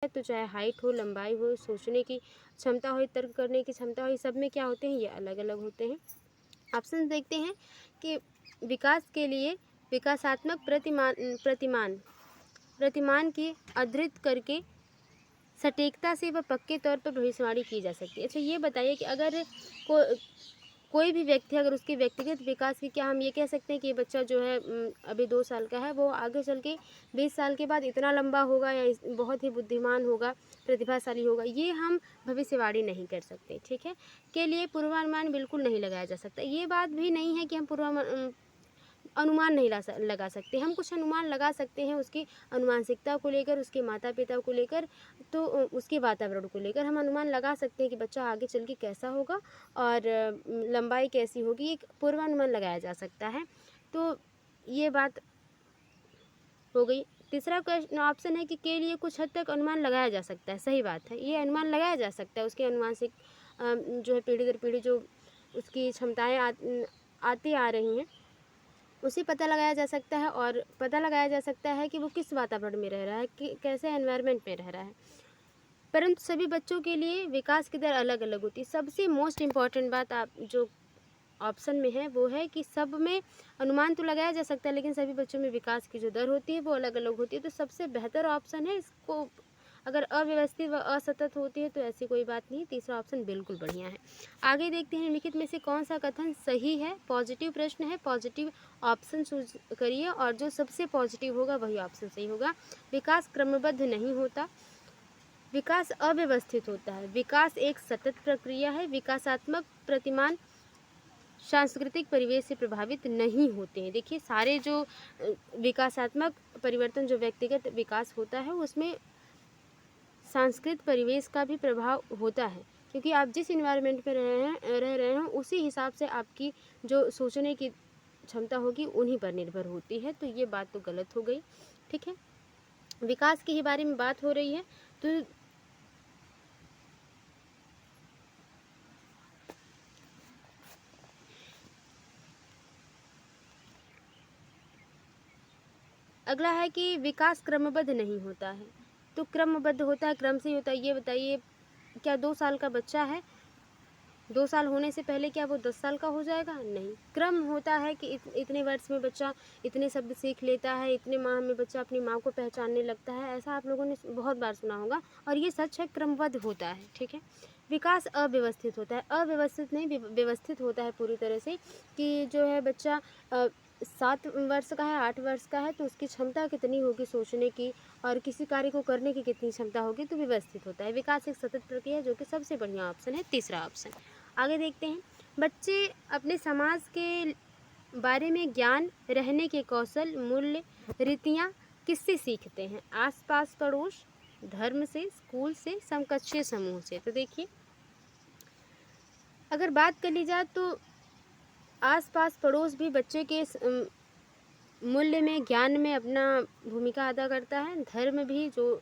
तो चाहे हाइट हो, लंबाई हो, सोचने की क्षमता हो, तर्क करने की क्षमता हो, ये सब में क्या होते हैं, ये अलग अलग होते हैं। ऑप्शन देखते हैं कि विकास के लिए विकासात्मक प्रतिमान की अधृत करके सटीकता से व पक्के तौर पर भविष्यवाणी की जा सकती है। अच्छा ये बताइए कि अगर को कोई भी व्यक्ति, अगर उसके व्यक्तिगत विकास की, क्या हम ये कह सकते हैं कि ये बच्चा जो है अभी 2 साल का है, वो आगे चल के 20 साल के बाद इतना लंबा होगा या बहुत ही बुद्धिमान होगा, प्रतिभाशाली होगा, ये हम भविष्यवाणी नहीं कर सकते। ठीक है, के लिए पूर्वानुमान बिल्कुल नहीं लगाया जा सकता। ये बात भी नहीं है कि हम अनुमान नहीं लगा सकते। हम कुछ अनुमान लगा सकते हैं उसकी अनुवांशिकता को लेकर, उसके माता पिता को लेकर, तो उसके वातावरण को लेकर हम अनुमान लगा सकते हैं कि बच्चा आगे चल के कैसा होगा और लंबाई कैसी होगी, एक पूर्वानुमान लगाया जा सकता है। तो ये बात हो गई। तीसरा क्वेश्चन ऑप्शन है कि के लिए कुछ हद तक अनुमान लगाया जा सकता है। सही बात है, ये अनुमान लगाया जा सकता है। उसके अनुवांशिक जो है पीढ़ी दर पीढ़ी जो उसकी क्षमताएँ आती आ रही हैं, उसे पता लगाया जा सकता है और पता लगाया जा सकता है कि वो किस वातावरण में रह रहा है, कि कैसे एनवायरनमेंट में रह रहा है। परंतु सभी बच्चों के लिए विकास की दर अलग अलग होती है। सबसे मोस्ट इम्पॉर्टेंट बात आप जो ऑप्शन में है वो है कि सब में अनुमान तो लगाया जा सकता है, लेकिन सभी बच्चों में विकास की जो दर होती है वो अलग अलग होती है। तो सबसे बेहतर ऑप्शन है इसको, अगर अव्यवस्थित व असतत होती है तो ऐसी कोई बात नहीं, तीसरा ऑप्शन बिल्कुल बढ़िया है। आगे देखते हैं निम्नलिखित में से कौन सा कथन सही है। पॉजिटिव प्रश्न है, पॉजिटिव ऑप्शन चूज करिए और जो सबसे पॉजिटिव होगा वही ऑप्शन सही होगा। विकास क्रमबद्ध नहीं होता, विकास अव्यवस्थित होता है, विकास एक सतत प्रक्रिया है, विकासात्मक प्रतिमान सांस्कृतिक परिवेश से प्रभावित नहीं होते हैं। देखिए सारे जो विकासात्मक परिवर्तन, जो व्यक्तिगत विकास होता है, उसमें सांस्कृतिक परिवेश का भी प्रभाव होता है, क्योंकि आप जिस इन्वायरमेंट में रह रहे हैं उसी हिसाब से आपकी जो सोचने की क्षमता होगी उन्हीं पर निर्भर होती है। तो ये बात तो गलत हो गई। ठीक है, विकास के ही बारे में बात हो रही है। तो अगला है कि विकास क्रमबद्ध नहीं होता है। तो क्रमबद्ध होता है, क्रम से ही होता है। ये बताइए, क्या 2 साल का बच्चा है, 2 साल होने से पहले क्या वो 10 साल का हो जाएगा? नहीं। क्रम होता है कि इतने वर्ष में बच्चा इतने शब्द सीख लेता है, इतने माह में बच्चा अपनी माँ को पहचानने लगता है। ऐसा आप लोगों ने बहुत बार सुना होगा और ये सच है, क्रमबद्ध होता है। ठीक है, विकास अव्यवस्थित होता है, अव्यवस्थित नहीं व्यवस्थित होता है पूरी तरह से, कि जो है बच्चा 7 वर्ष का है, 8 वर्ष का है, तो उसकी क्षमता कितनी होगी सोचने की और किसी कार्य को करने की कितनी क्षमता होगी, तो व्यवस्थित होता है। विकास एक सतत प्रक्रिया है, जो कि सबसे बढ़िया ऑप्शन है, तीसरा ऑप्शन। आगे देखते हैं, बच्चे अपने समाज के बारे में ज्ञान, रहने के कौशल, मूल्य, रीतियाँ किससे सीखते हैं? आसपास पड़ोस, धर्म से, स्कूल से, समकक्षीय समूह से। तो देखिए, अगर बात कर ली जाए तो आसपास पड़ोस भी बच्चे के मूल्य में, ज्ञान में अपना भूमिका अदा करता है। धर्म भी जो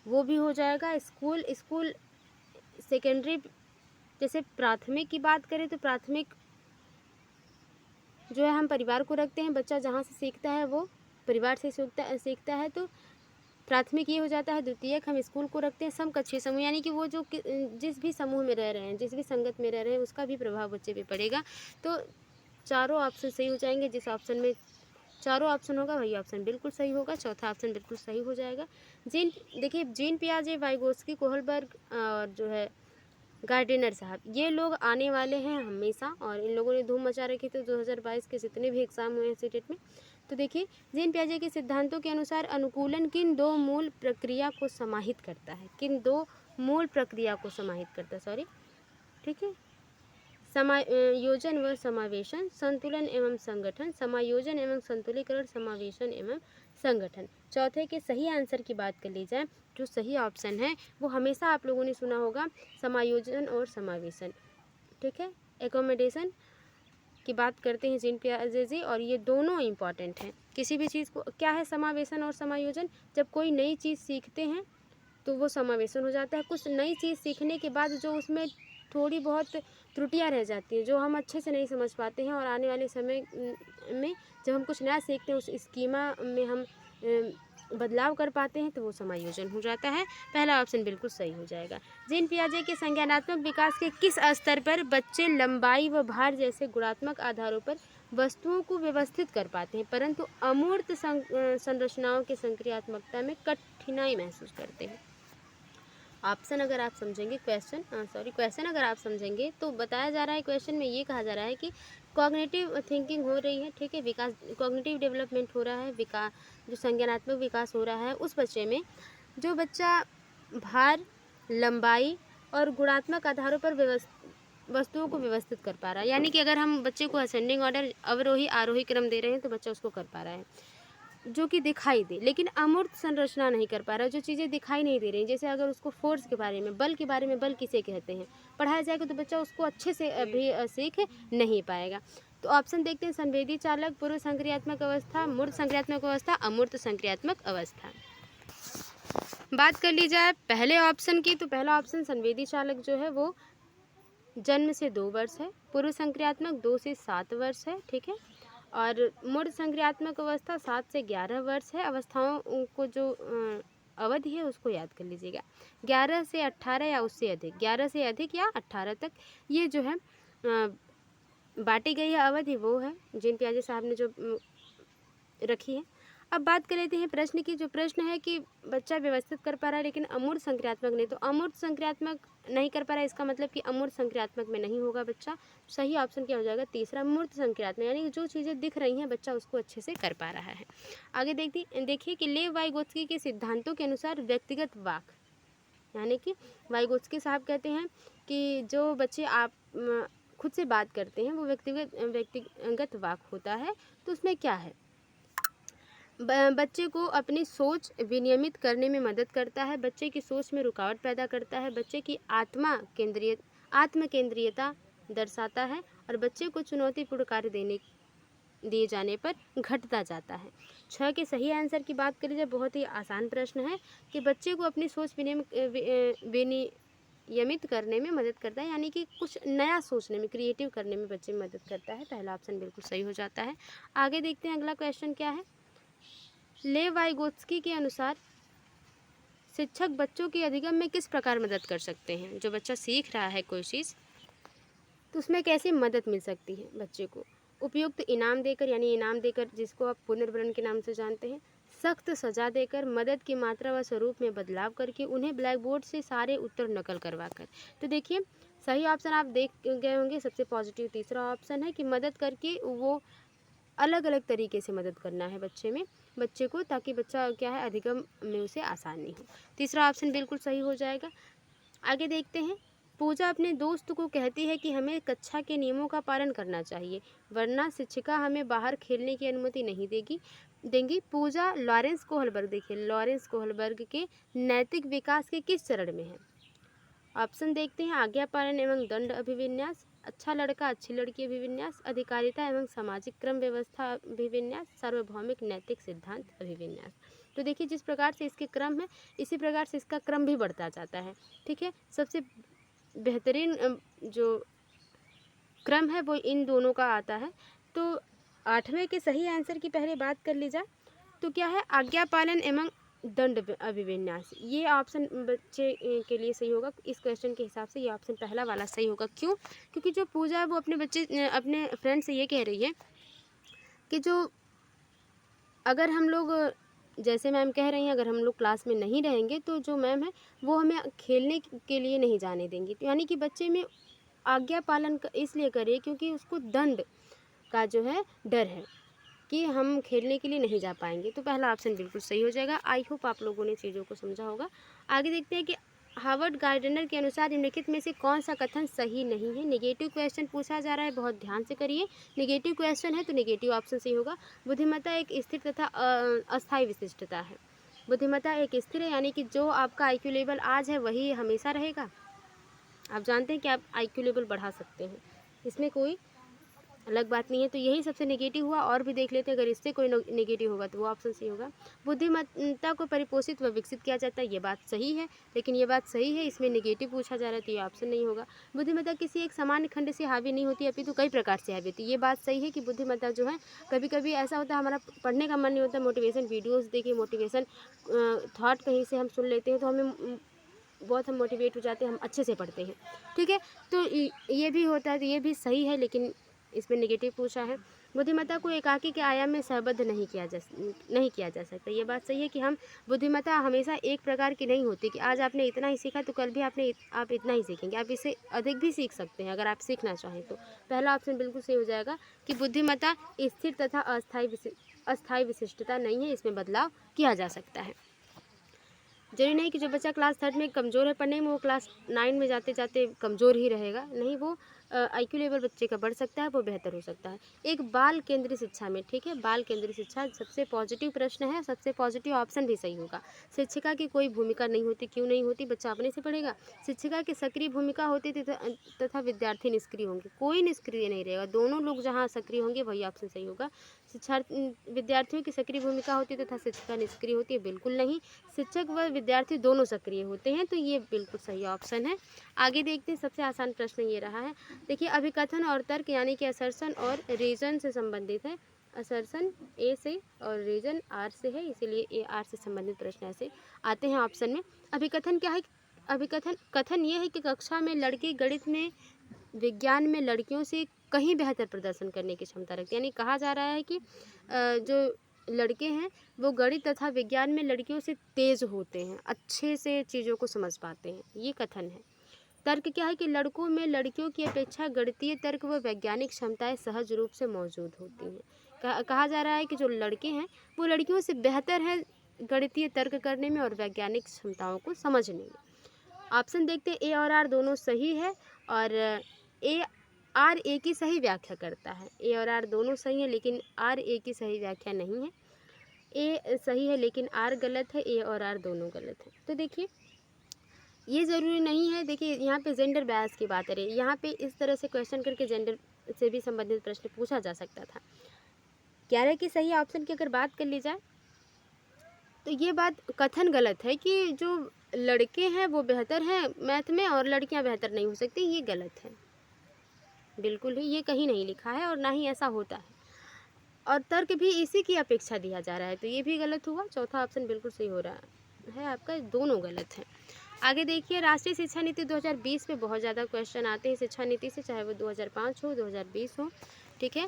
वो भी हो जाएगा। स्कूल सेकेंडरी, जैसे प्राथमिक की बात करें तो प्राथमिक जो है हम परिवार को रखते हैं, बच्चा जहाँ से सीखता है वो परिवार से सीखता है, तो प्राथमिक ये हो जाता है। द्वितीयक हम स्कूल को रखते हैं। समकक्षीय समूह यानी कि वो जो जिस भी समूह में रह रहे हैं, जिस भी संगत में रह रहे हैं, उसका भी प्रभाव बच्चे पे पड़ेगा। तो चारों ऑप्शन सही हो जाएंगे। जिस ऑप्शन में चारों ऑप्शन होगा वही ऑप्शन बिल्कुल सही होगा, चौथा ऑप्शन बिल्कुल सही हो जाएगा। देखिए जीन पियाजे, वाइगोस्की, कोहलबर्ग और जो है गार्डिनर साहब, ये लोग आने वाले हैं हमेशा और इन लोगों ने धूम मचा रखी थी 2022 के जितने भी एग्ज़ाम हुए हैं सीटेट में। तो देखिए, जीन पियाजे के सिद्धांतों के अनुसार अनुकूलन किन दो मूल प्रक्रिया को समाहित करता है? किन दो मूल प्रक्रिया को समाहित करता है, सॉरी। ठीक है, समायोजन व समावेशन, संतुलन एवं संगठन, समायोजन एवं संतुलीकरण, समावेशन एवं संगठन। चौथे के सही आंसर की बात कर ली जाए, जो सही ऑप्शन है वो हमेशा आप लोगों ने सुना होगा, समायोजन और समावेशन। ठीक है, एकोमोडेशन की बात करते हैं जीन पियाजे जी, और ये दोनों इम्पॉर्टेंट हैं। किसी भी चीज़ को, क्या है समावेशन और समायोजन? जब कोई नई चीज़ सीखते हैं तो वो समावेशन हो जाता है। कुछ नई चीज़ सीखने के बाद जो उसमें थोड़ी बहुत त्रुटियां रह जाती हैं, जो हम अच्छे से नहीं समझ पाते हैं, और आने वाले समय में जब हम कुछ नया सीखते हैं उस स्कीमा में हम बदलाव कर पाते हैं तो वो समायोजन हो जाता है। पहला ऑप्शन बिल्कुल सही हो जाएगा। जीन पियाजे के संज्ञानात्मक विकास के किस स्तर पर बच्चे लंबाई व भार जैसे गुणात्मक आधारों पर वस्तुओं को व्यवस्थित कर पाते हैं, परंतु अमूर्त संरचनाओं की संक्रियात्मकता में कठिनाई महसूस करते हैं? ऑप्शन अगर आप समझेंगे, क्वेश्चन अगर आप समझेंगे तो बताया जा रहा है, क्वेश्चन में ये कहा जा रहा है कि कॉग्निटिव थिंकिंग हो रही है, ठीक है, विकास, कॉग्निटिव डेवलपमेंट हो रहा है, विकास, जो संज्ञानात्मक विकास हो रहा है उस बच्चे में, जो बच्चा भार, लंबाई और गुणात्मक आधारों पर वस्तुओं को व्यवस्थित कर पा रहा है। यानी कि अगर हम बच्चे को असेंडिंग ऑर्डर, अवरोही आरोही क्रम दे रहे हैं तो बच्चा उसको कर पा रहा है, जो कि दिखाई दे, लेकिन अमूर्त संरचना नहीं कर पा रहा, जो चीज़ें दिखाई नहीं दे रही। जैसे अगर उसको फोर्स के बारे में, बल के बारे में, बल किसे कहते हैं, पढ़ाया जाएगा तो बच्चा उसको अच्छे से अभी सीख नहीं पाएगा। तो ऑप्शन देखते हैं, संवेदी चालक, पूर्व संक्रियात्मक अवस्था, मूर्त संक्रियात्मक अवस्था, अमूर्त संक्रियात्मक अवस्था। बात कर ली जाए पहले ऑप्शन की, तो पहला ऑप्शन संवेदी चालक जो है वो जन्म से 2 वर्ष है, पूर्व संक्रियात्मक 2 से 7 वर्ष है, ठीक है, और मूर्त संक्रियात्मक अवस्था 7 से 11 वर्ष है। अवस्थाओं को जो अवधि है उसको याद कर लीजिएगा, 11 से 18 या उससे अधिक, 11 से अधिक या 18 तक, ये जो है बांटी गई है अवधि, वो है जीन पियाजे साहब ने जो रखी है। अब बात कर लेते हैं प्रश्न की। जो प्रश्न है कि बच्चा व्यवस्थित कर पा रहा है लेकिन अमूर्त संक्रियात्मक नहीं, तो अमूर्त संक्रियात्मक नहीं कर पा रहा है, इसका मतलब कि अमूर्त संक्रियात्मक में नहीं होगा बच्चा। सही ऑप्शन क्या हो जाएगा? तीसरा, मूर्त संक्रियात्मक, यानी कि जो चीज़ें दिख रही हैं बच्चा उसको अच्छे से कर पा रहा है। आगे देखिए कि लेव वाइगोत्स्की के सिद्धांतों के अनुसार व्यक्तिगत वाक, यानी कि वाइगोत्स्की साहब कहते हैं कि जो बच्चे आप खुद से बात करते हैं वो व्यक्तिगत वाक होता है। तो उसमें क्या है? बच्चे को अपनी सोच विनियमित करने में मदद करता है, बच्चे की सोच में रुकावट पैदा करता है, बच्चे की आत्म केंद्रीयता दर्शाता है और बच्चे को चुनौतीपूर्ण कार्य दिए जाने पर घटता जाता है। 6 के सही आंसर की बात करी जाए, बहुत ही आसान प्रश्न है कि बच्चे को अपनी सोच विनियमित करने में मदद करता है, यानी कि कुछ नया सोचने में, क्रिएटिव करने में बच्चे में मदद करता है। पहला ऑप्शन बिल्कुल सही हो जाता है। आगे देखते हैं अगला क्वेश्चन क्या है। लेव वाइगोत्स्की के अनुसार शिक्षक बच्चों के अधिगम में किस प्रकार मदद कर सकते हैं? जो बच्चा सीख रहा है कोई चीज़, तो उसमें कैसे मदद मिल सकती है बच्चे को? उपयुक्त इनाम देकर, यानी इनाम देकर जिसको आप पुनर्वरण के नाम से जानते हैं, सख्त सजा देकर, मदद की मात्रा व स्वरूप में बदलाव करके, उन्हें ब्लैक बोर्ड से सारे उत्तर नकल करवा कर। तो देखिए सही ऑप्शन आप देख गए होंगे, सबसे पॉजिटिव तीसरा ऑप्शन है कि मदद करके, वो अलग अलग तरीके से मदद करना है बच्चे को, ताकि बच्चा क्या है, अधिगम में उसे आसानी हो। तीसरा ऑप्शन बिल्कुल सही हो जाएगा। आगे देखते हैं। पूजा अपने दोस्त को कहती है कि हमें कक्षा के नियमों का पालन करना चाहिए, वरना शिक्षिका हमें बाहर खेलने की अनुमति नहीं देंगी। पूजा लॉरेंस कोहलबर्ग, देखिए लॉरेंस कोहलबर्ग के नैतिक विकास के किस चरण में है? ऑप्शन देखते हैं। आज्ञा पालन एवं दंड अभिविन्यास, अच्छा लड़का अच्छी लड़की अभिविन्यास, अधिकारिता एवं सामाजिक क्रम व्यवस्था अभिविन्यास, सार्वभौमिक नैतिक सिद्धांत अभिविन्यास। तो देखिए जिस प्रकार से इसके क्रम है, इसी प्रकार से इसका क्रम भी बढ़ता जाता है, ठीक है। सबसे बेहतरीन जो क्रम है वो इन दोनों का आता है। तो 8वें के सही आंसर की पहले बात कर ली जाए तो क्या है? आज्ञा पालन एवं दंड अभिविन्यास, ये ऑप्शन बच्चे के लिए सही होगा। इस क्वेश्चन के हिसाब से ये ऑप्शन पहला वाला सही होगा। क्यों? क्योंकि जो पूजा है वो अपने फ्रेंड से ये कह रही है कि जो अगर हम लोग, जैसे मैम कह रही हैं, अगर हम लोग क्लास में नहीं रहेंगे तो जो मैम है वो हमें खेलने के लिए नहीं जाने देंगी। तो यानी कि बच्चे में आज्ञा पालन इसलिए करे क्योंकि उसको दंड का जो है डर है कि हम खेलने के लिए नहीं जा पाएंगे। तो पहला ऑप्शन बिल्कुल सही हो जाएगा। आई होप आप लोगों ने चीज़ों को समझा होगा। आगे देखते हैं कि हार्वर्ड गार्डनर के अनुसार निम्नलिखित में से कौन सा कथन सही नहीं है? नेगेटिव क्वेश्चन पूछा जा रहा है, बहुत ध्यान से करिए। नेगेटिव क्वेश्चन है तो नेगेटिव ऑप्शन सही होगा। बुद्धिमत्ता एक स्थिर तथा अस्थायी विशिष्टता है। बुद्धिमत्ता एक स्थिर है, यानी कि जो आपका IQ लेवल आज है वही हमेशा रहेगा। आप जानते हैं कि आप IQ लेवल बढ़ा सकते हैं, इसमें कोई अलग बात नहीं है। तो यही सबसे नेगेटिव हुआ। और भी देख लेते हैं, अगर इससे कोई नेगेटिव होगा तो वो ऑप्शन सही होगा। बुद्धिमत्ता को परिपोषित व विकसित किया जाता है, ये बात सही है, लेकिन ये बात सही है, इसमें नेगेटिव पूछा जा रहा है तो ये ऑप्शन नहीं होगा। बुद्धिमत्ता किसी एक सामान्य खंड से हावी नहीं होती, अपितु कई प्रकार से हावी होती है, ये बात सही है कि बुद्धिमत्ता जो है कभी कभी ऐसा होता है हमारा पढ़ने का मन नहीं होता, मोटिवेशन वीडियोज़ देखिए, मोटिवेशन थॉट कहीं से हम सुन लेते हैं तो हमें बहुत हम मोटिवेट हो जाते हैं, हम अच्छे से पढ़ते हैं, ठीक है। तो ये भी होता है, तो ये भी सही है, लेकिन इसमें नेगेटिव पूछा है। बुद्धिमत्ता को एकाकी के आयाम में सहबद्ध नहीं किया जा सकता, ये बात सही है कि हम बुद्धिमत्ता हमेशा एक प्रकार की नहीं होती कि आज आपने इतना ही सीखा तो कल भी आप इतना ही सीखेंगे, आप इससे अधिक भी सीख सकते हैं अगर आप सीखना चाहें तो। पहला ऑप्शन बिल्कुल सही हो जाएगा कि बुद्धिमत्ता स्थिर तथा अस्थायी विशिष्टता नहीं है, इसमें बदलाव किया जा सकता है। जरूरी नहीं कि जो बच्चा क्लास 3 में कमज़ोर है पढ़ने में वो क्लास 9 में जाते जाते कमज़ोर ही रहेगा, नहीं, वो IQ लेवल बच्चे का बढ़ सकता है, वो बेहतर हो सकता है। एक बाल केंद्रीय शिक्षा में, ठीक है, बाल केंद्रीय शिक्षा सबसे पॉजिटिव प्रश्न है, सबसे पॉजिटिव ऑप्शन भी सही होगा। शिक्षिका की कोई भूमिका नहीं होती, क्यों नहीं होती, बच्चा अपने से पढ़ेगा। शिक्षिका की सक्रिय भूमिका होती तथा विद्यार्थी निष्क्रिय होंगे, कोई निष्क्रिय नहीं रहेगा, दोनों लोग जहाँ सक्रिय होंगे वही ऑप्शन सही होगा। विद्यार्थियों की सक्रिय भूमिका होती है तथा शिक्षिका निष्क्रिय होती है, बिल्कुल नहीं, शिक्षक व विद्यार्थी दोनों सक्रिय होते हैं, तो ये बिल्कुल सही ऑप्शन है। आगे देखते हैं, सबसे आसान प्रश्न ये रहा है, देखिए, अभिकथन और तर्क यानी कि असर्शन और रीजन से संबंधित है। असर्शन ए से और रीजन आर से है, इसीलिए ए आर से संबंधित प्रश्न ऐसे आते हैं ऑप्शन में। अभिकथन क्या है? कथन ये है कि कक्षा में लड़के गणित में, विज्ञान में लड़कियों से कहीं बेहतर प्रदर्शन करने की क्षमता रखते हैं, यानी कहा जा रहा है कि जो लड़के हैं वो गणित तथा विज्ञान में लड़कियों से तेज़ होते हैं, अच्छे से चीज़ों को समझ पाते हैं, ये कथन है। तर्क क्या है कि लड़कों में लड़कियों की अपेक्षा गणितीय तर्क व वैज्ञानिक क्षमताएं सहज रूप से मौजूद होती हैं। कहा जा रहा है कि जो लड़के हैं वो लड़कियों से बेहतर हैं गणितीय तर्क करने में और वैज्ञानिक क्षमताओं को समझने में। ऑप्शन देखते हैं, ए और आर दोनों सही है, और आर ए की सही व्याख्या करता है। ए और आर दोनों सही है, लेकिन आर ए की सही व्याख्या नहीं है। ए सही है लेकिन आर गलत है, ए और आर दोनों गलत है। तो देखिए, ये ज़रूरी नहीं है, देखिए यहाँ पे जेंडर बयास की बात है, यहाँ पे इस तरह से क्वेश्चन करके जेंडर से भी संबंधित प्रश्न पूछा जा सकता था। 11 की सही ऑप्शन की अगर बात कर ली जाए तो ये बात कथन गलत है कि जो लड़के हैं वो बेहतर हैं मैथ में और लड़कियां बेहतर नहीं हो सकती, ये गलत है, बिल्कुल ही, ये कहीं नहीं लिखा है और ना ही ऐसा होता है। और तर्क भी इसी की अपेक्षा दिया जा रहा है, तो ये भी गलत हुआ। चौथा ऑप्शन बिल्कुल सही हो रहा है आपका, दोनों गलत हैं। आगे देखिए, राष्ट्रीय शिक्षा नीति 2020 में बहुत ज़्यादा क्वेश्चन आते हैं शिक्षा नीति से, चाहे वो 2005 हो 2020 हो, ठीक है।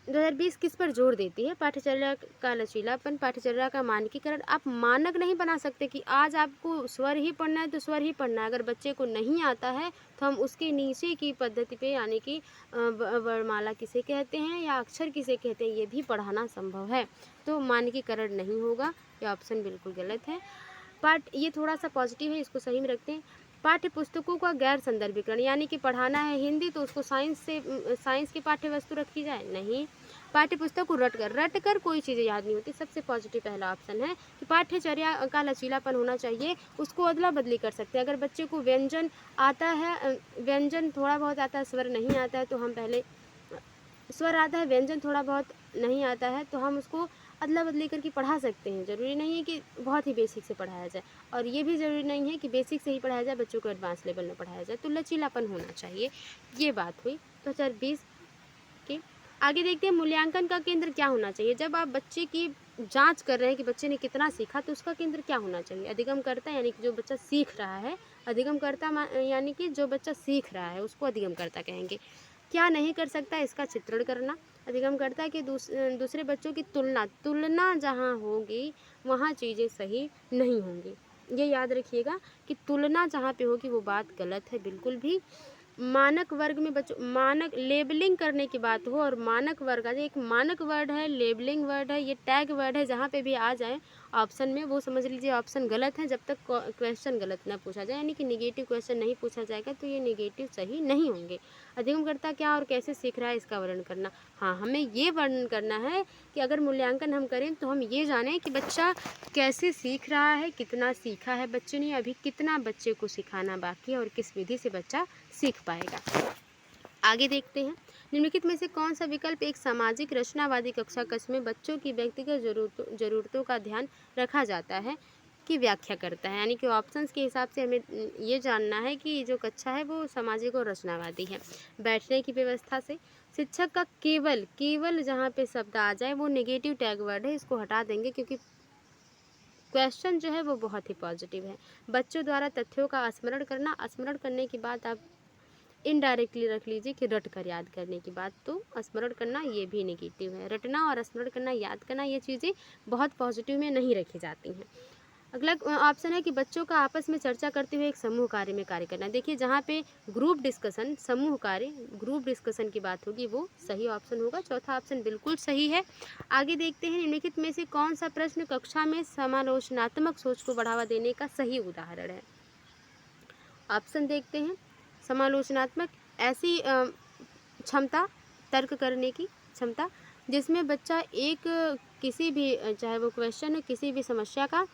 2020 किस पर जोर देती है? पाठ्यचर्या का लचीलापन, पाठ्यचर्या का मानकीकरण। आप मानक नहीं बना सकते कि आज आपको स्वर ही पढ़ना है तो स्वर ही पढ़ना है, अगर बच्चे को नहीं आता है तो हम उसके नीचे की पद्धति पे, यानी कि वर्णमाला किसे कहते हैं या अक्षर किसे कहते हैं, ये भी पढ़ाना संभव है, तो मानकीकरण नहीं होगा, ये ऑप्शन बिल्कुल गलत है। ये थोड़ा सा पॉजिटिव है, इसको सही में रखते हैं। पाठ्य पुस्तकों का गैर संदर्भीकरण, यानी कि पढ़ाना है हिंदी तो उसको साइंस की पाठ्य वस्तु रखी जाए, नहीं। पाठ्य पुस्तक को रट कर कोई चीज़ें याद नहीं होती, सबसे पॉजिटिव पहला ऑप्शन है कि पाठ्यचर्या का लचीलापन होना चाहिए, उसको अदला बदली कर सकते हैं। अगर बच्चे को व्यंजन आता है, व्यंजन थोड़ा बहुत आता है, स्वर नहीं आता है, तो हम पहले स्वर आता है, व्यंजन थोड़ा बहुत नहीं आता है, तो हम उसको अदला बदली करके पढ़ा सकते हैं। ज़रूरी नहीं है कि बहुत ही बेसिक से पढ़ाया जाए, और ये भी ज़रूरी नहीं है कि बेसिक से ही पढ़ाया जाए, बच्चों को एडवांस लेवल में पढ़ाया जाए, तो लचीलापन होना चाहिए, ये बात हुई 2020 की। आगे देखते हैं, मूल्यांकन का केंद्र क्या होना चाहिए? जब आप बच्चे की जांच कर रहे हैं कि बच्चे ने कितना सीखा, तो उसका केंद्र क्या होना चाहिए? अधिगमकर्ता, यानी कि जो बच्चा सीख रहा है, अधिगमकर्ता यानी कि जो बच्चा सीख रहा है उसको अधिगमकर्ता कहेंगे। क्या नहीं कर सकता, इसका चित्रण करना। अधिगमकर्ता के दूसरे बच्चों की तुलना जहाँ होगी वहाँ चीज़ें सही नहीं होंगी, ये याद रखिएगा कि तुलना जहाँ पे होगी वो बात गलत है बिल्कुल भी। मानक वर्ग में बच्चों, मानक लेबलिंग करने की बात हो और मानक वर्ग आ जाए, एक मानक वर्ड है, लेबलिंग वर्ड है, ये टैग वर्ड है, जहाँ पे भी आ जाए ऑप्शन में वो समझ लीजिए ऑप्शन गलत है, जब तक क्वेश्चन गलत ना पूछा जाए, यानी कि निगेटिव क्वेश्चन नहीं पूछा जाएगा तो ये निगेटिव सही नहीं होंगे। अधिगमकर्ता क्या और कैसे सीख रहा है इसका वर्णन करना, हाँ, हमें ये वर्णन करना है कि अगर मूल्यांकन हम करें तो हम ये जानें कि बच्चा कैसे सीख रहा है, कितना सीखा है बच्चे ने, अभी कितना बच्चे को सिखाना बाकी है और किस विधि से बच्चा सीख पाएगा। आगे देखते हैं, निम्नलिखित में से कौन सा विकल्प एक सामाजिक रचनावादी कक्षा कक्ष में बच्चों की व्यक्तिगत जरूरतों का ध्यान रखा जाता है की व्याख्या करता है। यानी कि ऑप्शंस के हिसाब से हमें ये जानना है कि जो कक्षा है वो सामाजिक और रचनावादी है। बैठने की व्यवस्था से शिक्षक का केवल केवल जहाँ पे शब्द आ जाए वो नेगेटिव टैग वर्ड है, इसको हटा देंगे क्योंकि क्वेश्चन जो है वो बहुत ही पॉजिटिव है। बच्चों द्वारा तथ्यों का स्मरण करना, स्मरण करने की बात आप इनडायरेक्टली रख लीजिए कि रट कर याद करने की बात, तो स्मरण करना ये भी नेगेटिव है। रटना और स्मरण करना, याद करना, ये चीज़ें बहुत पॉजिटिव में नहीं रखी जाती हैं। अगला ऑप्शन है कि बच्चों का आपस में चर्चा करते हुए एक समूह कार्य में कार्य करना। देखिए जहाँ पे ग्रुप डिस्कशन, समूह कार्य, ग्रुप डिस्कशन की बात होगी वो सही ऑप्शन होगा। चौथा ऑप्शन बिल्कुल सही है। आगे देखते हैं, निम्नलिखित में से कौन सा प्रश्न कक्षा में समालोचनात्मक सोच को बढ़ावा देने का सही उदाहरण है। ऑप्शन देखते हैं, समालोचनात्मक ऐसी क्षमता, तर्क करने की क्षमता जिसमें बच्चा एक किसी भी चाहे वो क्वेश्चन हो, किसी भी समस्या का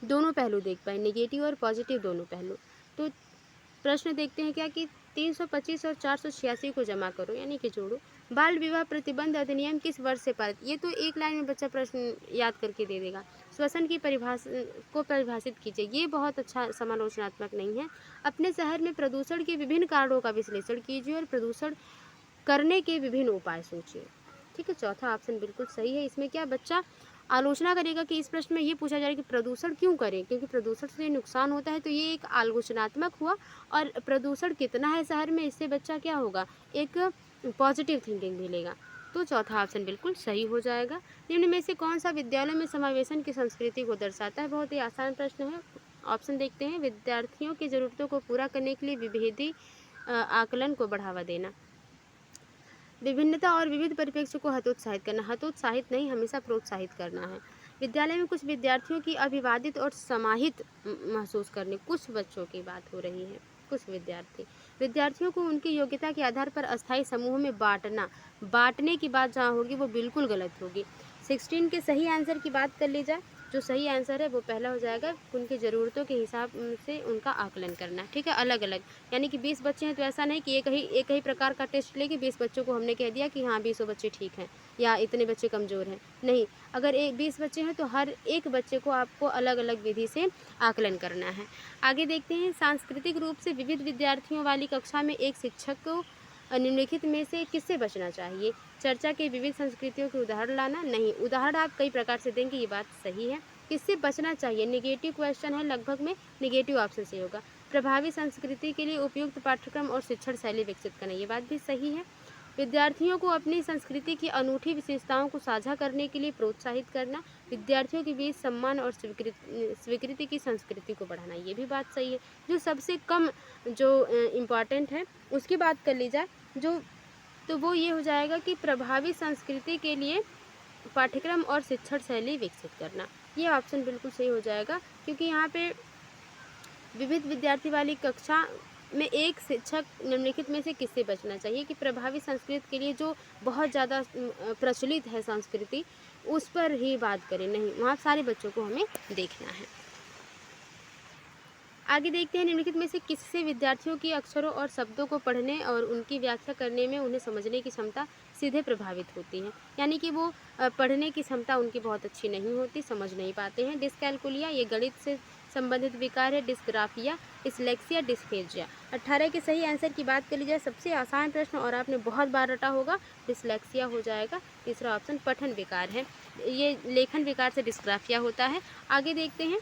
दोनों पहलू देख पाए, नेगेटिव और पॉजिटिव दोनों पहलू। तो प्रश्न देखते हैं क्या कि 325 और 486 को जमा करो यानी कि जोड़ो। बाल विवाह प्रतिबंध अधिनियम किस वर्ष से पारित, ये तो एक लाइन में बच्चा प्रश्न याद करके दे देगा। श्वसन की परिभाषित कीजिए, ये बहुत अच्छा समालोचनात्मक नहीं है। अपने शहर में प्रदूषण के विभिन्न कारणों का विश्लेषण कीजिए और प्रदूषण करने के विभिन्न उपाय सोचिए। ठीक है, चौथा ऑप्शन बिल्कुल सही है। इसमें क्या बच्चा आलोचना करेगा कि इस प्रश्न में ये पूछा जा रहा है कि प्रदूषण क्यों करें, क्योंकि प्रदूषण से नुकसान होता है, तो ये एक आलोचनात्मक हुआ। और प्रदूषण कितना है शहर में, इससे बच्चा क्या होगा, एक पॉजिटिव थिंकिंग मिलेगा। तो चौथा ऑप्शन बिल्कुल सही हो जाएगा। निम्न में से कौन सा विद्यालयों में समावेशन की संस्कृति को दर्शाता है। बहुत ही आसान प्रश्न है। ऑप्शन देखते हैं, विद्यार्थियों की ज़रूरतों को पूरा करने के लिए विभेदी आकलन को बढ़ावा देना, विभिन्नता और विविध परिप्रेक्ष्य को हतोत्साहित करना, हतोत्साहित नहीं हमेशा प्रोत्साहित करना है। विद्यालय में कुछ विद्यार्थियों की अभिवादित और समाहित महसूस करने, कुछ बच्चों की बात हो रही है, कुछ विद्यार्थियों को उनकी योग्यता के आधार पर अस्थायी समूहों में बांटना, बांटने की बात जहाँ होगी वो बिल्कुल गलत होगी। 16 के सही आंसर की बात कर ली जाए, जो सही आंसर है वो पहला हो जाएगा, उनकी ज़रूरतों के हिसाब से उनका आकलन करना। ठीक है, अलग अलग, यानी कि 20 बच्चे हैं तो ऐसा नहीं कि एक ही प्रकार का टेस्ट लेके 20 बच्चों को हमने कह दिया कि हाँ 20 बच्चे ठीक हैं या इतने बच्चे कमज़ोर हैं। नहीं, अगर 20 बच्चे हैं तो हर एक बच्चे को आपको अलग अलग विधि से आकलन करना है। आगे देखते हैं, सांस्कृतिक रूप से विविध विद्यार्थियों वाली कक्षा में एक शिक्षक को निम्नलिखित में से किससे बचना चाहिए। चर्चा के विविध संस्कृतियों के उदाहरण लाना, नहीं, उदाहरण आप कई प्रकार से देंगे, ये बात सही है। किससे बचना चाहिए, नेगेटिव क्वेश्चन है, लगभग में नेगेटिव ऑप्शन से होगा। प्रभावी संस्कृति के लिए उपयुक्त पाठ्यक्रम और शिक्षण शैली विकसित करना, ये बात भी सही है। विद्यार्थियों को अपनी संस्कृति की अनूठी विशेषताओं को साझा करने के लिए प्रोत्साहित करना, विद्यार्थियों के बीच सम्मान और स्वीकृति की संस्कृति को बढ़ाना, ये भी बात सही है। जो सबसे कम जो इम्पॉर्टेंट है उसकी बात कर ली जाए, जो तो वो ये हो जाएगा कि प्रभावी संस्कृति के लिए पाठ्यक्रम और शिक्षण शैली विकसित करना, ये ऑप्शन बिल्कुल सही हो जाएगा। क्योंकि यहाँ पे विविध विद्यार्थी वाली कक्षा में एक शिक्षक निम्नलिखित में से किससे बचना चाहिए कि प्रभावी संस्कृति के लिए जो बहुत ज़्यादा प्रचलित है संस्कृति, उस पर ही बात करें, नहीं, वहाँ सारे बच्चों को हमें देखना है। आगे देखते हैं, निम्नलिखित में से किससे विद्यार्थियों की अक्षरों और शब्दों को पढ़ने और उनकी व्याख्या करने में उन्हें समझने की क्षमता सीधे प्रभावित होती है। यानी कि वो पढ़ने की क्षमता उनकी बहुत अच्छी नहीं होती, समझ नहीं पाते हैं। डिस्कैलकुलिया, ये गणित से संबंधित विकार है। Dysgraphia, dyslexia, dysphagia. 18 के सही आंसर की बात कर ली जाए, सबसे आसान प्रश्न और आपने बहुत बार रटा होगा, डिसलेक्सिया हो जाएगा। तीसरा ऑप्शन पठन विकार है, ये लेखन विकार से डिस्ग्राफिया होता है। आगे देखते हैं,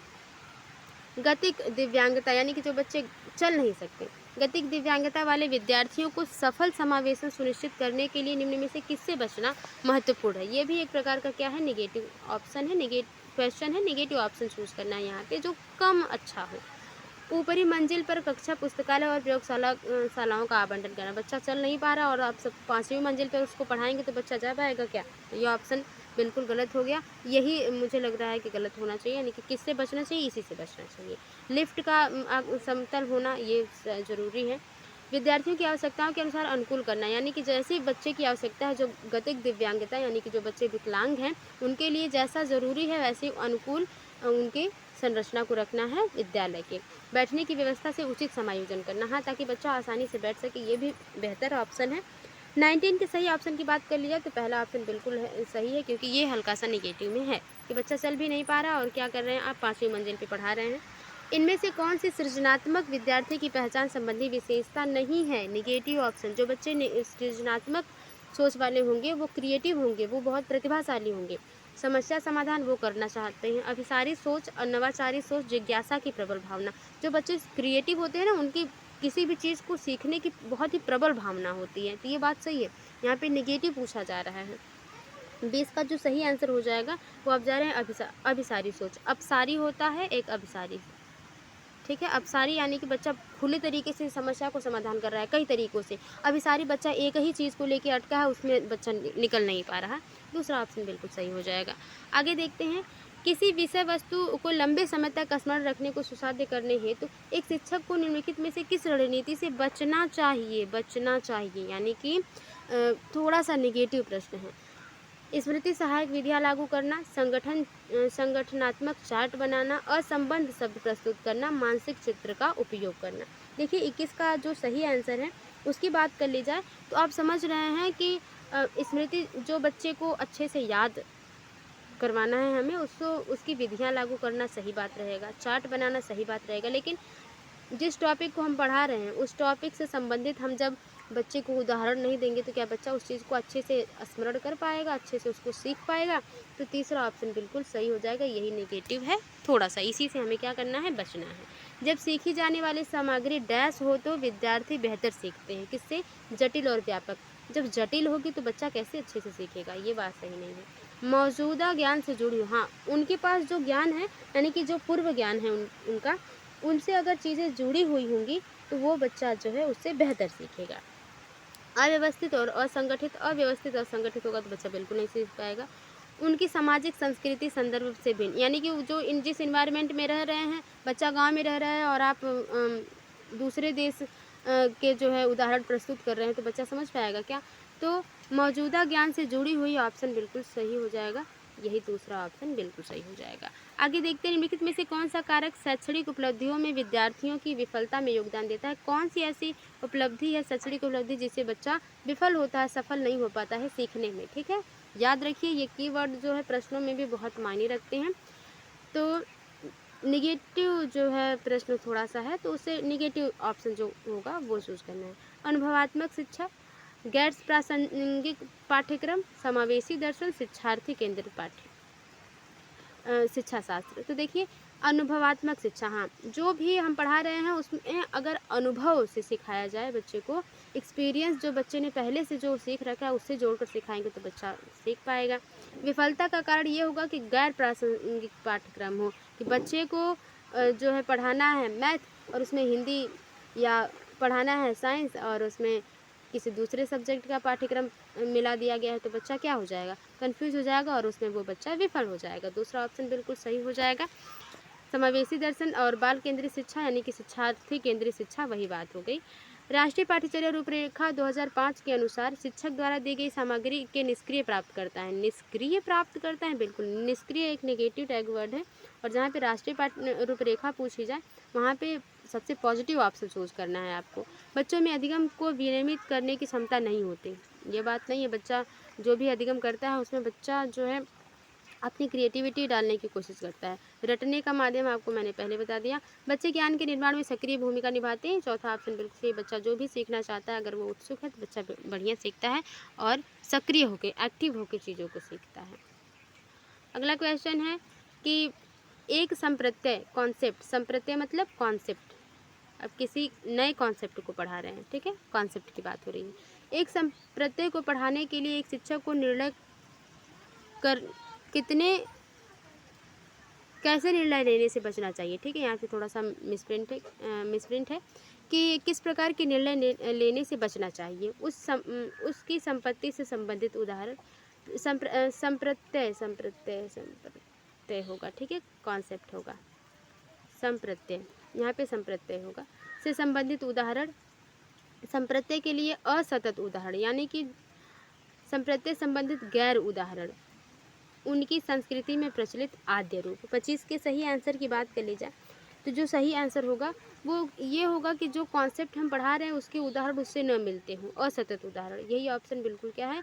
गतिक दिव्यांगता, यानी कि जो बच्चे चल नहीं सकते, गतिक दिव्यांगता वाले विद्यार्थियों को सफल समावेशन सुनिश्चित करने के लिए निम्न में से किससे बचना महत्वपूर्ण है। ये भी एक प्रकार का क्या है, नेगेटिव ऑप्शन है, क्वेश्चन है, नेगेटिव ऑप्शन चूज करना है यहाँ पे, जो कम अच्छा हो। ऊपरी मंजिल पर कक्षा, पुस्तकालय और शालाओं का आवंटन करना, बच्चा चल नहीं पा रहा और आप सब 5वीं मंजिल पर उसको पढ़ाएंगे तो बच्चा जा पाएगा क्या, तो ये ऑप्शन बिल्कुल गलत हो गया। यही मुझे लग रहा है कि गलत होना चाहिए, यानी कि किससे बचना चाहिए, इसी से बचना चाहिए। लिफ्ट का समतल होना ये ज़रूरी है। विद्यार्थियों की आवश्यकताओं के अनुसार अनुकूल करना, यानी कि जैसे बच्चे की आवश्यकता है, जो गतिक दिव्यांगता यानी कि जो बच्चे विकलांग हैं, उनके लिए जैसा ज़रूरी है वैसे अनुकूल उनके संरचना को रखना है विद्यालय के। बैठने की व्यवस्था से उचित समायोजन करना, हाँ, ताकि बच्चा आसानी से बैठ सके, ये भी बेहतर ऑप्शन है। 19 के सही ऑप्शन की बात कर ली जाए तो पहला ऑप्शन बिल्कुल सही है, क्योंकि ये हल्का सा निगेटिव में है कि बच्चा चल भी नहीं पा रहा और क्या कर रहे हैं आप, 5वीं मंजिल पे पढ़ा रहे हैं। इनमें से कौन सी सृजनात्मक विद्यार्थी की पहचान संबंधी विशेषता नहीं है? Negative option. जो बच्चे सृजनात्मक सोच वाले होंगे, वो क्रिएटिव होंगे, वो बहुत प्रतिभाशाली होंगे, समस्या समाधान वो करना चाहते हैं, अभिसारी सोच और नवाचारी सोच, जिज्ञासा की प्रबल भावना। जो बच्चे क्रिएटिव होते हैं ना, उनकी किसी भी चीज़ को सीखने की बहुत ही प्रबल भावना होती है, तो ये बात सही है। यहाँ पे निगेटिव पूछा जा रहा है। 20 का जो सही आंसर हो जाएगा वो आप जा रहे हैं अभिसारी सोच। अपसारी होता है एक अभिसारी, ठीक है। अपसारी यानी कि बच्चा खुले तरीके से समस्या को समाधान कर रहा है कई तरीक़ों से। अभिसारी बच्चा एक ही चीज़ को लेके अटका है, उसमें बच्चा निकल नहीं पा रहा। दूसरा ऑप्शन बिल्कुल सही हो जाएगा। आगे देखते हैं, किसी विषय वस्तु को लंबे समय तक स्मरण रखने को सुसाध्य करने हेतु एक शिक्षक को निम्नलिखित में से किस रणनीति से बचना चाहिए? बचना चाहिए यानी कि थोड़ा सा निगेटिव प्रश्न है। स्मृति सहायक विधियाँ लागू करना, संगठनात्मक चार्ट बनाना, असंबद्ध शब्द प्रस्तुत करना, मानसिक चित्र का उपयोग करना। देखिए 21 का जो सही आंसर है उसकी बात कर ली जाए तो आप समझ रहे हैं कि स्मृति जो बच्चे को अच्छे से याद करवाना है हमें, उसको उसकी विधियाँ लागू करना सही बात रहेगा, चार्ट बनाना सही बात रहेगा। लेकिन जिस टॉपिक को हम पढ़ा रहे हैं उस टॉपिक से संबंधित हम जब बच्चे को उदाहरण नहीं देंगे तो क्या बच्चा उस चीज़ को अच्छे से स्मरण कर पाएगा, अच्छे से उसको सीख पाएगा? तो तीसरा ऑप्शन बिल्कुल सही हो जाएगा, यही नेगेटिव है थोड़ा सा, इसी से हमें क्या करना है, बचना है। जब सीखी जाने वाली सामग्री डैश हो तो विद्यार्थी बेहतर सीखते हैं, किससे? जटिल और व्यापक। जब जटिल होगी तो बच्चा कैसे अच्छे से सीखेगा, ये बात सही नहीं है। मौजूदा ज्ञान से जुड़ी हो, हाँ, उनके पास जो ज्ञान है यानी कि जो पूर्व ज्ञान है उनका, उनसे अगर चीज़ें जुड़ी हुई होंगी तो वो बच्चा जो है उससे बेहतर सीखेगा। अव्यवस्थित और असंगठित होगा तो बच्चा बिल्कुल नहीं सीख पाएगा। उनकी सामाजिक संस्कृति संदर्भ से भिन्न, यानी कि जो जिस इन्वायरमेंट में रह रहे हैं, बच्चा गांव में रह रहा है और आप दूसरे देश के जो है उदाहरण प्रस्तुत कर रहे हैं तो बच्चा समझ पाएगा क्या? तो मौजूदा ज्ञान से जुड़ी हुई ऑप्शन बिल्कुल सही हो जाएगा, यही दूसरा ऑप्शन बिल्कुल सही हो जाएगा। आगे देखते हैं, निम्नलिखित में से कौन सा कारक शैक्षणिक उपलब्धियों में विद्यार्थियों की विफलता में योगदान देता है? कौन सी ऐसी उपलब्धि है शैक्षणिक उपलब्धि जिससे बच्चा विफल होता है, सफल नहीं हो पाता है सीखने में, ठीक है। याद रखिए ये कीवर्ड जो है प्रश्नों में भी बहुत मायने रखते हैं। तो निगेटिव जो है प्रश्न थोड़ा सा है तो उससे निगेटिव ऑप्शन जो होगा वो चूज करना है। अनुभवात्मक शिक्षा, गैर प्रासंगिक पाठ्यक्रम, समावेशी दर्शन, शिक्षार्थी केंद्रित शिक्षा शास्त्र। तो देखिए अनुभवात्मक शिक्षा, हाँ, जो भी हम पढ़ा रहे हैं उसमें अगर अनुभव से सिखाया जाए बच्चे को, एक्सपीरियंस जो बच्चे ने पहले से जो सीख रखा है उससे जोड़कर सिखाएंगे तो बच्चा सीख पाएगा। विफलता का कारण ये होगा कि गैर प्रासंगिक पाठ्यक्रम हो, कि बच्चे को जो है पढ़ाना है मैथ और उसमें हिंदी, या पढ़ाना है साइंस और उसमें किसी दूसरे सब्जेक्ट का पाठ्यक्रम मिला दिया गया है तो बच्चा क्या हो जाएगा, कंफ्यूज हो जाएगा और उसमें वो बच्चा विफल हो जाएगा। दूसरा ऑप्शन बिल्कुल सही हो जाएगा। समावेशी दर्शन और बाल केंद्रित शिक्षा यानी कि शिक्षार्थी केंद्रित शिक्षा, वही बात हो गई। राष्ट्रीय पाठ्यचर्या रूपरेखा 2005 के अनुसार शिक्षक द्वारा दी गई सामग्री के निष्क्रिय प्राप्त करता है, निष्क्रिय प्राप्त करता है, बिल्कुल निष्क्रिय एक नेगेटिव टैग वर्ड है। और जहाँ पे राष्ट्रीय रूपरेखा पूछी जाए वहाँ पे सबसे पॉजिटिव ऑप्शन चूज करना है आपको। बच्चों में अधिगम को विनियमित करने की क्षमता नहीं होती, ये बात नहीं है। बच्चा जो भी अधिगम करता है उसमें बच्चा जो है अपनी क्रिएटिविटी डालने की कोशिश करता है। रटने का माध्यम आपको मैंने पहले बता दिया। बच्चे ज्ञान के निर्माण में सक्रिय भूमिका निभाते हैं, चौथा ऑप्शन बिल्कुल सही। बच्चा जो भी सीखना चाहता है अगर वो उत्सुक है तो बच्चा बढ़िया सीखता है और सक्रिय होकर एक्टिव होकर चीज़ों को सीखता है। अगला क्वेश्चन है कि एक संप्रत्यय कॉन्सेप्ट, संप्रत्यय मतलब कॉन्सेप्ट, अब किसी नए कॉन्सेप्ट को पढ़ा रहे हैं, ठीक है, कॉन्सेप्ट की बात हो रही है। एक संप्रत्यय को पढ़ाने के लिए एक शिक्षक को निर्णय कर कैसे निर्णय लेने से बचना चाहिए, ठीक है। यहाँ पे थोड़ा सा मिसप्रिंट है कि किस प्रकार के निर्णय लेने से बचना चाहिए, उसकी संपत्ति से संबंधित उदाहरण। संप्रत्यय होगा, ठीक है, कॉन्सेप्ट होगा संप्रत्यय, यहाँ पे संप्रत्यय होगा से संबंधित उदाहरण। संप्रत्यय के लिए असतत उदाहरण यानी कि संप्रत्यय संबंधित गैर उदाहरण, उनकी संस्कृति में प्रचलित आद्य रूप। 25 के सही आंसर की बात कर ली जाए तो जो सही आंसर होगा वो ये होगा कि जो कॉन्सेप्ट हम पढ़ा रहे हैं उसके उदाहरण उससे न मिलते हों, असतत उदाहरण। यही ऑप्शन बिल्कुल क्या है,